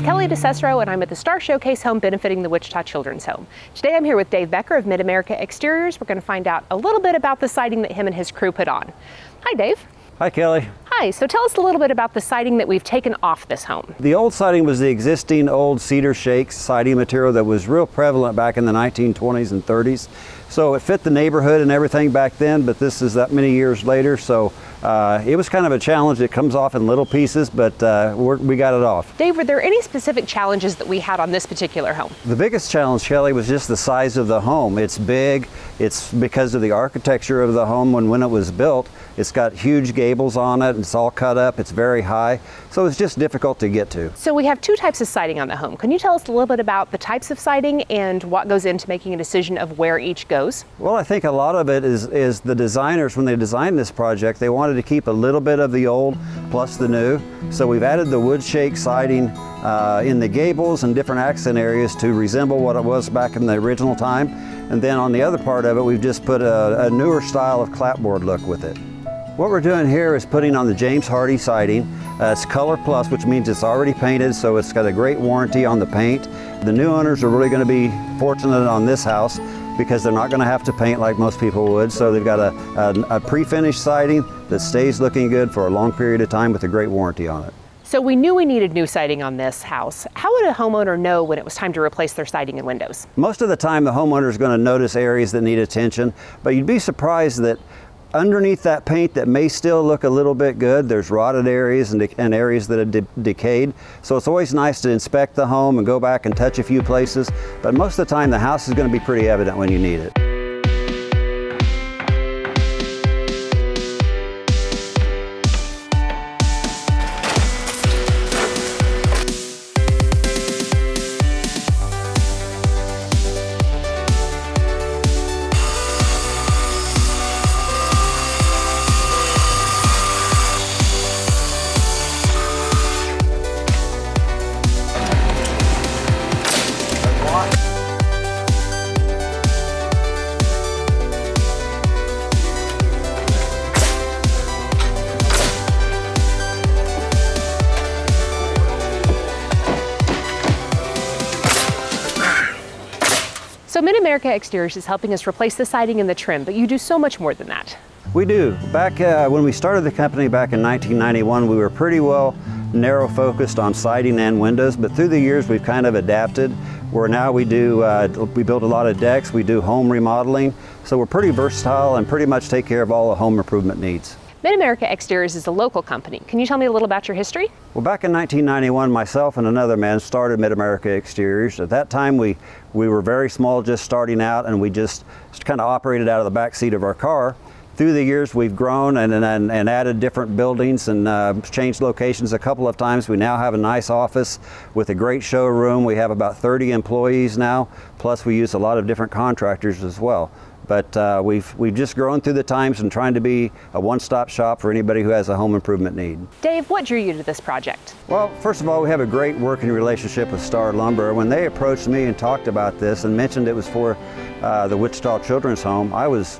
Kelly DeCesaro, and I'm at the Star Showcase home benefiting the Wichita Children's Home. Today I'm here with Dave Becker of Mid-America Exteriors. We're going to find out a little bit about the siding that him and his crew put on. Hi, Dave. Hi, Kelly. Hi, so tell us a little bit about the siding that we've taken off this home. The old siding was the existing old cedar shake siding material that was real prevalent back in the 1920s and 30s. So it fit the neighborhood and everything back then, but this is that many years later, so it was kind of a challenge. It comes off in little pieces, but we got it off. Dave, were there any specific challenges that we had on this particular home? The biggest challenge, Kelly, was just the size of the home. It's big. It's because of the architecture of the home when it was built. It's got huge gables on it. It's all cut up. It's very high. So it's just difficult to get to. So we have two types of siding on the home. Can you tell us a little bit about the types of siding and what goes into making a decision of where each goes? Well, I think a lot of it is the designers, when they designed this project, they wanted to keep a little bit of the old plus the new. So we've added the wood shake siding in the gables and different accent areas to resemble what it was back in the original time. And then on the other part of it, we've just put a newer style of clapboard look with it. What we're doing here is putting on the James Hardie siding. It's Color Plus, which means it's already painted, so it's got a great warranty on the paint. The new owners are really going to be fortunate on this house because they're not going to have to paint like most people would. So they've got a pre-finished siding that stays looking good for a long period of time with a great warranty on it. So we knew we needed new siding on this house. How would a homeowner know when it was time to replace their siding and windows? Most of the time the homeowner is going to notice areas that need attention, but you'd be surprised that underneath that paint that may still look a little bit good, there's rotted areas and areas that have decayed. So it's always nice to inspect the home and go back and touch a few places, but most of the time the house is going to be pretty evident when you need it. So Mid-America Exteriors is helping us replace the siding and the trim, but you do so much more than that. We do. Back when we started the company back in 1991, we were pretty well narrow focused on siding and windows, but through the years we've kind of adapted where now we build a lot of decks, we do home remodeling, so we're pretty versatile and pretty much take care of all the home improvement needs. Mid-America Exteriors is a local company. Can you tell me a little about your history? Well, back in 1991, myself and another man started Mid-America Exteriors. At that time, we were very small, just starting out, and we just kind of operated out of the back seat of our car. Through the years, we've grown and added different buildings and changed locations a couple of times. We now have a nice office with a great showroom. We have about 30 employees now, plus we use a lot of different contractors as well. But we've just grown through the times and trying to be a one-stop shop for anybody who has a home improvement need. Dave, what drew you to this project? Well, first of all, we have a great working relationship with Star Lumber. When they approached me and talked about this and mentioned it was for the Wichita Children's Home, I was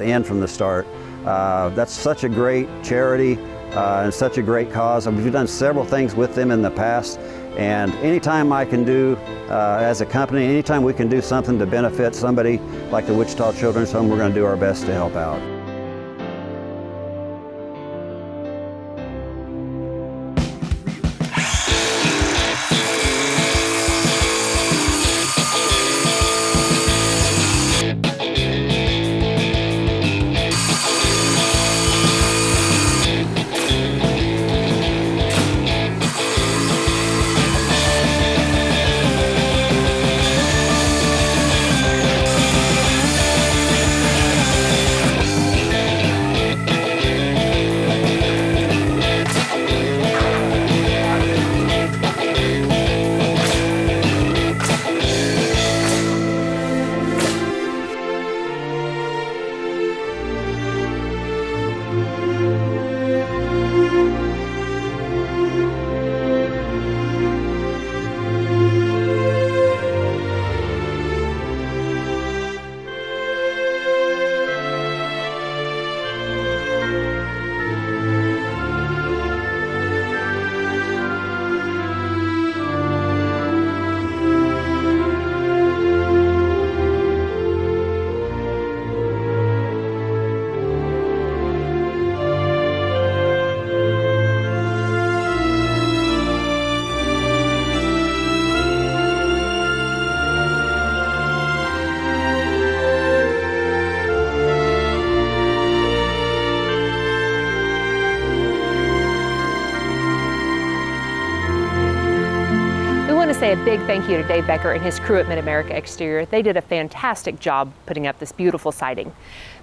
in from the start. That's such a great charity and such a great cause. We've done several things with them in the past. And anytime I can do, as a company, anytime we can do something to benefit somebody like the Wichita Children's Home, we're going to do our best to help out. say a big thank you to Dave Becker and his crew at Mid-America Exterior. They did a fantastic job putting up this beautiful siding.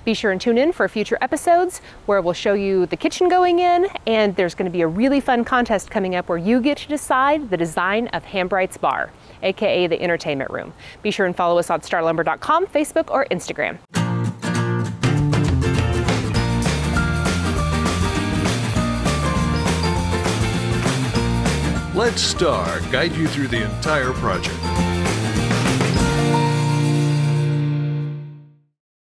Be sure and tune in for future episodes where we'll show you the kitchen going in, and there's going to be a really fun contest coming up where you get to decide the design of Hambright's Bar, aka the entertainment room. Be sure and follow us on starlumber.com, Facebook, or Instagram. Let Star guide you through the entire project.